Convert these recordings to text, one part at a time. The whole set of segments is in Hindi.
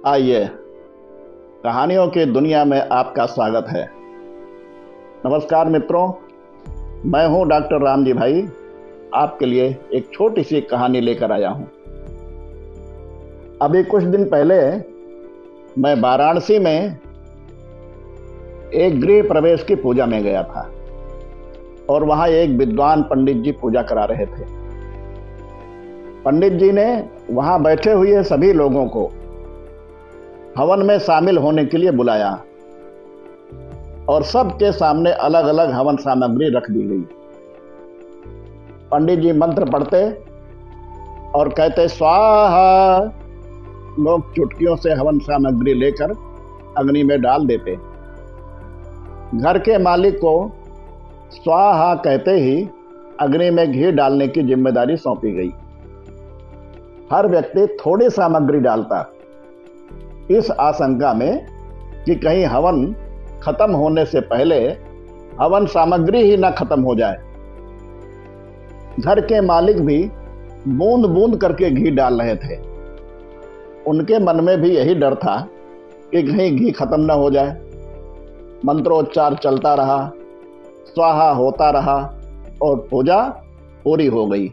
आइए, कहानियों की दुनिया में आपका स्वागत है। नमस्कार मित्रों, मैं हूं डॉक्टर रामजी भाई। आपके लिए एक छोटी सी कहानी लेकर आया हूं। अभी कुछ दिन पहले मैं वाराणसी में एक गृह प्रवेश की पूजा में गया था और वहां एक विद्वान पंडित जी पूजा करा रहे थे। पंडित जी ने वहां बैठे हुए सभी लोगों को हवन में शामिल होने के लिए बुलाया और सबके सामने अलग अलग हवन सामग्री रख दी गई। पंडित जी मंत्र पढ़ते और कहते स्वाहा। लोग चुटकियों से हवन सामग्री लेकर अग्नि में डाल देते। घर के मालिक को स्वाहा कहते ही अग्नि में घी डालने की जिम्मेदारी सौंपी गई। हर व्यक्ति थोड़ी सामग्री डालता, इस आशंका में कि कहीं हवन खत्म होने से पहले हवन सामग्री ही ना खत्म हो जाए। घर के मालिक भी बूंद बूंद करके घी डाल रहे थे। उनके मन में भी यही डर था कि कहीं घी खत्म ना हो जाए। मंत्रोच्चार चलता रहा, स्वाहा होता रहा और पूजा पूरी हो गई।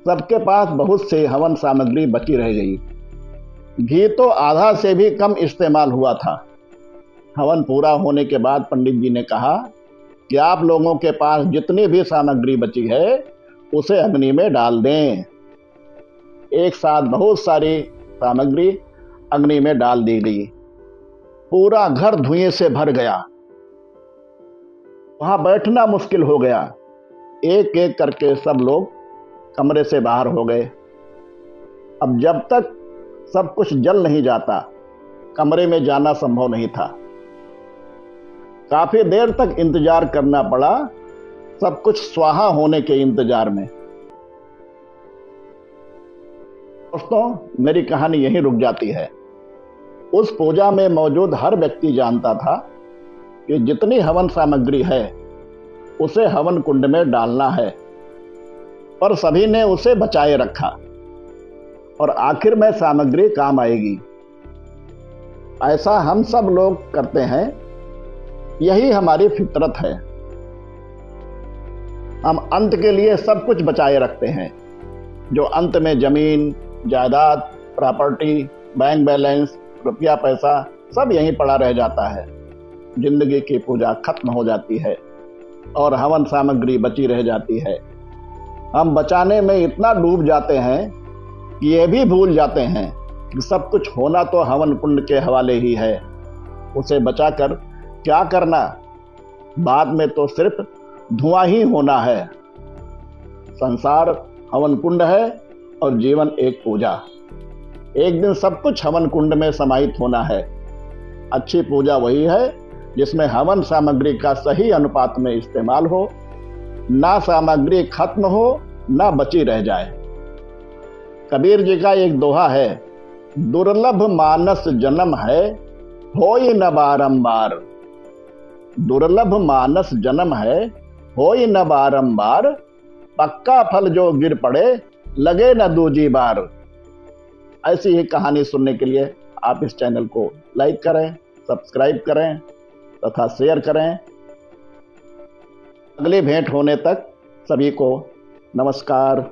सबके पास बहुत से हवन सामग्री बची रह गई। घी तो आधा से भी कम इस्तेमाल हुआ था। हवन पूरा होने के बाद पंडित जी ने कहा कि आप लोगों के पास जितनी भी सामग्री बची है उसे अग्नि में डाल दें। एक साथ बहुत सारी सामग्री अग्नि में डाल दी गई। पूरा घर धुएं से भर गया। वहां बैठना मुश्किल हो गया। एक एक करके सब लोग कमरे से बाहर हो गए। अब जब तक सब कुछ जल नहीं जाता, कमरे में जाना संभव नहीं था। काफी देर तक इंतजार करना पड़ा, सब कुछ स्वाहा होने के इंतजार में। दोस्तों, मेरी कहानी यहीं रुक जाती है। उस पूजा में मौजूद हर व्यक्ति जानता था कि जितनी हवन सामग्री है उसे हवन कुंड में डालना है, पर सभी ने उसे बचाए रखा और आखिर में सामग्री काम आएगी। ऐसा हम सब लोग करते हैं, यही हमारी फितरत है। हम अंत के लिए सब कुछ बचाए रखते हैं, जो अंत में जमीन, जायदाद, प्रॉपर्टी, बैंक बैलेंस, रुपया पैसा सब यहीं पड़ा रह जाता है। जिंदगी की पूजा खत्म हो जाती है और हवन सामग्री बची रह जाती है। हम बचाने में इतना डूब जाते हैं कि ये भी भूल जाते हैं कि सब कुछ होना तो हवन कुंड के हवाले ही है। उसे बचाकर क्या करना? बाद में तो सिर्फ धुआं ही होना है। संसार हवन कुंड है और जीवन एक पूजा। एक दिन सब कुछ हवन कुंड में समाहित होना है। अच्छी पूजा वही है जिसमें हवन सामग्री का सही अनुपात में इस्तेमाल हो, ना सामग्री खत्म हो ना बची रह जाए। कबीर जी का एक दोहा है, दुर्लभ मानस जन्म है होई न बारंबार। दुर्लभ मानस जन्म है होई न बारंबार, पक्का फल जो गिर पड़े लगे न दूजी बार। ऐसी ही कहानी सुनने के लिए आप इस चैनल को लाइक करें, सब्सक्राइब करें तथा शेयर करें। अगली भेंट होने तक सभी को नमस्कार।